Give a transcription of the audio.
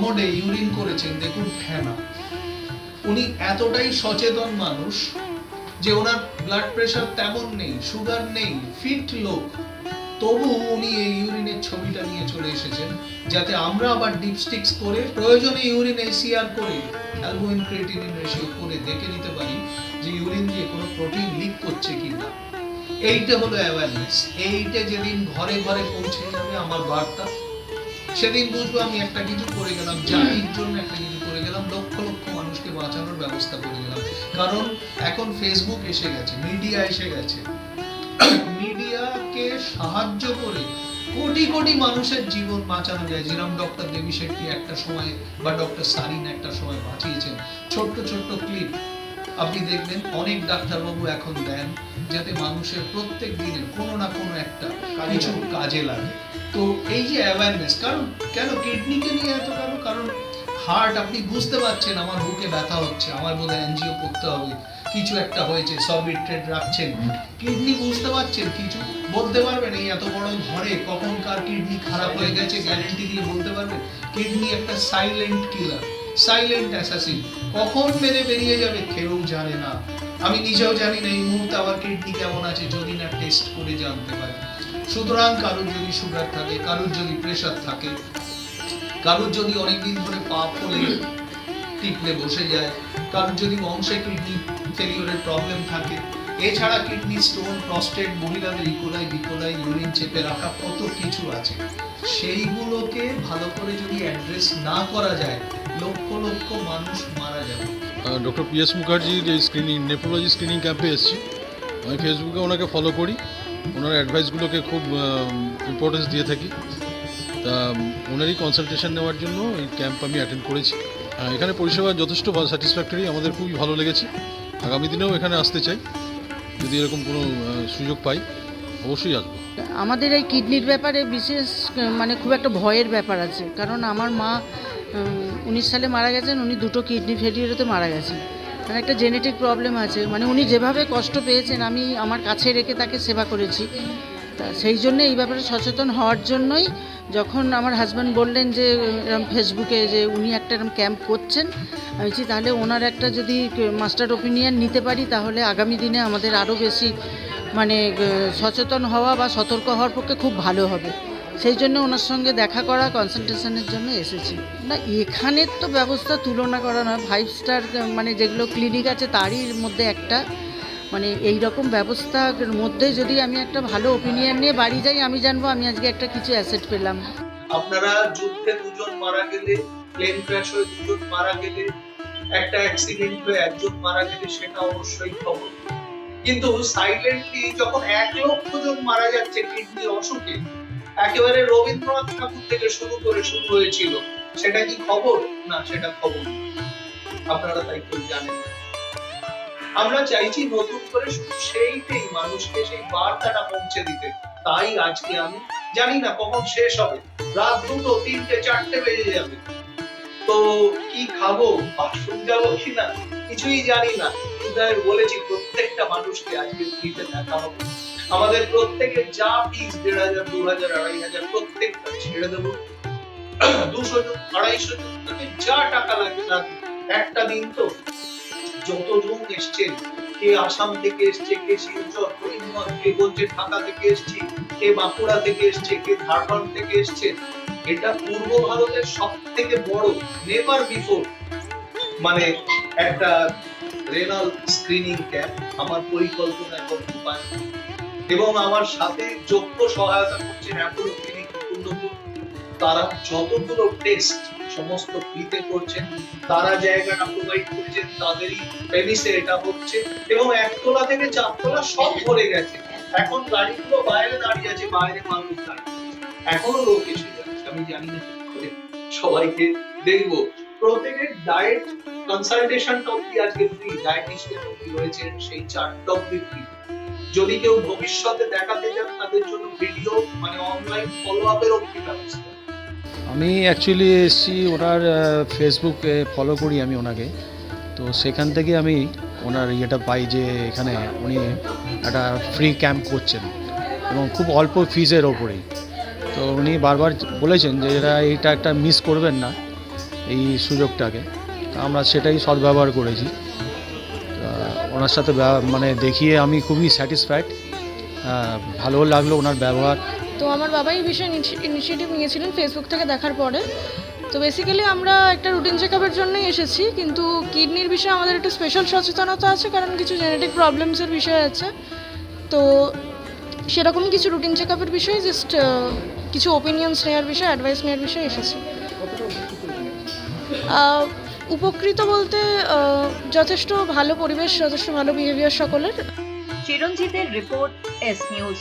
কমোডে urine করেছেন, দেখুন ফেনা। উনি এতটাই সচেতন মানুষ যে ওনার ব্লাড প্রেশার তেমন নেই, সুগার নেই, ফিট লোক, তবু উনি এই ইউরিনের ছবিটা নিয়ে চলে এসেছেন যাতে আমরা আবার ডিপস্টিক্স করে প্রয়োজনে ইউরিন এসিআর করে অ্যালবুমিন ক্রিয়েটিনিন রেশিও করে দেখে নিতে পারি যে ইউরিন দিয়ে কোনো প্রোটিন লিক করছে কিনা। এইটা হলো অ্যাওয়ারনেস। এইটা যেদিন ঘরে ঘরে পৌঁছে যাবে আমার বার্তা, সেদিন বুঝবো আমি একটা কিছু করে গেলাম, জাতির জন্য একটা কিছু করে গেলাম, লক্ষ লক্ষ মানুষকে বাঁচানোর ব্যবস্থা করে গেলাম। কারণ এখন ফেসবুক এসে গেছে, মিডিয়া এসে গেছে, মিডিয়াকে সাহায্য করে কোটি কোটি মানুষের জীবন বাঁচানো যায়, যেরকম ডক্টর দেবী শেট্টি একটা সময় বা ডক্টর সারিন একটা সময় বাঁচিয়েছেন। ছোট্ট ছোট্ট ক্লিপ আপনি দেখবেন অনেক ডাক্তারবাবু এখন দেন যাতে মানুষের প্রত্যেক দিনের কোনো না কোনো একটা কিছু কাজে লাগে। তো এই যে অ্যাওয়ারনেস, কারণ কেন কিডনিকে নিয়ে এত কারণ হার্ট আপনি বুঝতে পারছেন আমার বুকে ব্যথা হচ্ছে, আমার বোধহয় এনজিও করতে হবে, কিছু একটা হয়েছে, সরবিট্রেট রাখছেন, কিডনি বুঝতে পারছেন, কিছু বলতে পারবেন এই এত বড় ঘরে কখন কার কিডনি খারাপ হয়ে গেছে গ্যারান্টি দিয়ে বলতে পারবেন? কিডনি একটা সাইলেন্ট কিলার, সাইলেন্ট অ্যাসাসিন, কখন মেরে বেরিয়ে যাবে কেউ জানে না। আমি নিজেও জানি না এই মুহূর্তে আমার কিডনি কেমন আছে যদি না টেস্ট করে জানতে পারি। সুতরাং কারোর যদি সুগার থাকে, কারোর যদি প্রেশার থাকে, কারোর যদি অনেকদিন ধরে পা ফলে টিপলে বসে যায়, কারোর যদি বংশে কিডনি ফেলিওরের প্রবলেম থাকে, এছাড়া কিডনি স্টোন, প্রস্টেট, মহিলাদের ইকোলাই বিকোলাই, ইউরিন চেপে রাখা, কত কিছু আছে। সেইগুলোকে ভালো করে যদি অ্যাড্রেস না করা যায় লক্ষ লক্ষ মানুষ মারা যাবে। Doctor PS. মুখার্জির এই স্ক্রিনিং নেফ্রোলজি স্ক্রিনিং ক্যাম্পে এসেছি। আমি ফেসবুকে ওনাকে ফলো করি, ওনার অ্যাডভাইসগুলোকে খুব ইম্পর্টেন্স দিয়ে থাকি। তা ওনারই কনসালটেশন নেওয়ার জন্য এই ক্যাম্প আমি অ্যাটেন্ড করেছি। এখানে পরিষেবা যথেষ্ট স্যাটিসফ্যাক্টরি, আমাদের খুবই ভালো লেগেছে। আগামী দিনেও এখানে আসতে চাই, যদি এরকম কোনো সুযোগ পাই অবশ্যই আসবো। আমাদের এই কিডনির ব্যাপারে বিশেষ মানে খুব একটা ভয়ের ব্যাপার আছে, কারণ আমার মা 19 সালে মারা গেছেন, উনি দুটো কিডনি ফেলিওরেতে মারা গেছেন। মানে একটা জেনেটিক প্রবলেম আছে, মানে উনি যেভাবে কষ্ট পেয়েছেন আমি আমার কাছে রেখে তাকে সেবা করেছি। তা সেই জন্য এই ব্যাপারে সচেতন হওয়ার জন্যই যখন আমার হাজব্যান্ড বললেন যে এরকম ফেসবুকে যে উনি একটা এরকম ক্যাম্প করছেন, আমি বলছি তাহলে ওনার একটা যদি মাস্টার ওপিনিয়ন নিতে পারি তাহলে আগামী দিনে আমাদের আরও বেশি মানে সচেতন হওয়া বা সতর্ক হওয়ার পক্ষে খুব ভালো হবে। সেই জন্য ওনার সঙ্গে দেখা করা, কনসালটেশনের জন্য এসেছি। না এখানের তো ব্যবস্থা তুলনা করা নয়, 5 স্টার মানে যেগুলো ক্লিনিক আছে তারই মধ্যে একটা, মানে এই রকম ব্যবস্থার মধ্যে যদি আমি একটা ভালো ওপিনিয়ন নিয়ে বাড়ি যাই, আমি জানবো আমি আজকে একটা কিছু অ্যাসেট পেলাম। আপনারা যুদ্ধে দুজন মারা গেলে, প্লেন ক্র্যাশ হয়ে দুজন মারা গেলে, একটা অ্যাক্সিডেন্ট হয়ে একজন মারা গেলে সেটা অবশ্যই খবর। কিন্তু সাইলেন্টলি যখন 1 লক্ষ জন মারা যাচ্ছে কিডনির অসুখে, একেবারে রবীন্দ্রনাথ ঠাকুর থেকে শুরু হয়েছিল, সেটা কি খবর? না, সেটা খবর। আপনারা তাই কেউ জানেন। আমরা চাইছি নতুন করে শুধু সেইটাই মানুষকে সেই বার্তাটা পৌঁছে দিতে। তাই আজকে আমি জানি না কখন শেষ হবে, রাত 2, 3, 4 বেজে যাবে, তো কি খাবো, বাথরুম যাবো কিনা কিছুই জানি না, কিন্তু আমি বলেছি প্রত্যেকটা মানুষকে আজকে ফ্রিতে দেখা হবে। আমাদের প্রত্যেকের যা ফিস 1,500, 2,000, 2,500 প্রত্যেকটা ছেড়ে দেবো। 200 জন, 250 জন, তাকে যা টাকা লাগে লাগবে। একটা দিন তো যতজন এসছেন, কে আসাম থেকে এসছে, কে শিলচর, করিমগঞ্জ, কে বলছে ঢাকা থেকে এসছি, কে বাঁকুড়া থেকে এসছে, কে ঝাড়খণ্ড থেকে এসছে, এটা পূর্ব ভারতের সব থেকে বড় নেভার বিফোর মানে একটা রেনাল স্ক্রিনিং ক্যাম্প আমার পরিকল্পনা এবং উপায়, এবং আমার সাথে যোগ্য সহায়তা করছেন অ্যাপোলো ক্লিনিক কুন্দপুর। তারা যতগুলো টেস্ট সমস্ত ফ্রিতে করছেন, তারা জায়গাটা প্রোভাইড করেছেন, তাদেরই প্রেমিসে এটা হচ্ছে, এবং 1 তলা থেকে 4 তলা সব ভরে গেছে। এখন গাড়িগুলো বাইরে দাঁড়িয়ে আছে, বাইরে মানুষ দাঁড়িয়ে, এখনো লোক এসে যাচ্ছে। আমি জানি না করে সবাইকে দেখবো। প্রত্যেকের ডায়েট কনসালটেশনটা অব্দি আজকে ফ্রি, ডায়েটিশিয়ান অব্দি রয়েছেন সেই 4টা অব্দি ফ্রি। যদি কেউ ভবিষ্যতে দেখাতে চান তাদের জন্য ভিডিও মানে অনলাইন ফলো আপের অব্দি ব্যবস্থা। আমি অ্যাকচুয়ালি এসেছি ওনার ফেসবুকে ফলো করি আমি ওনাকে, তো সেখান থেকে আমি ওনার ইয়েটা পাই যে এখানে উনি একটা ফ্রি ক্যাম্প করছেন এবং খুব অল্প ফিজের ওপরেই। তো উনি বারবার বলেছেন যে এইটা একটা মিস করবেন না, এই সুযোগটাকে। তা আমরা সেটাই সদ্ব্যবহার করেছি। তা ওনার সাথে মানে দেখিয়ে আমি খুবই স্যাটিসফাইড, ভালো লাগলো ওনার ব্যবহার। তো আমার বাবা এই বিষয়ে ইনিশিয়েটিভ নিয়েছিলেন ফেসবুক থেকে দেখার পরে। তো বেসিক্যালি আমরা একটা রুটিন চেক আপের জন্যই এসেছি, কিন্তু কিডনির বিষয়ে আমাদের একটু স্পেশাল সচেতনতা আছে, কারণ কিছু জেনেটিক প্রবলেমসের বিষয় আছে। তো সেরকমই কিছু রুটিন চেক আপের বিষয়ে জাস্ট কিছু ওপিনিয়ন্স নেওয়ার বিষয়ে, অ্যাডভাইস নেওয়ার বিষয়ে এসেছি। উপকৃত বলতে যথেষ্ট ভালো পরিবেশ, যথেষ্ট ভালো বিহেভিয়ার সকলের। চিরঞ্জিতের রিপোর্ট, এস নিউজ।